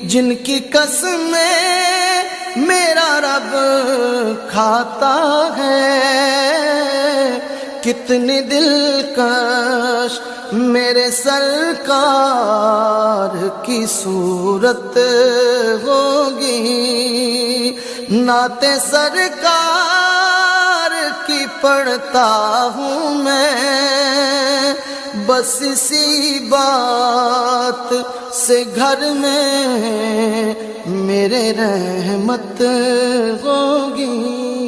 जिनकी कसमें मेरा रब खाता है। कितनी दिलकश मेरे सरकार की सूरत होगी, नाते सरकार की पढ़ता हूँ मैं। बस इसी बात से घर में मेरे रहमत होगी।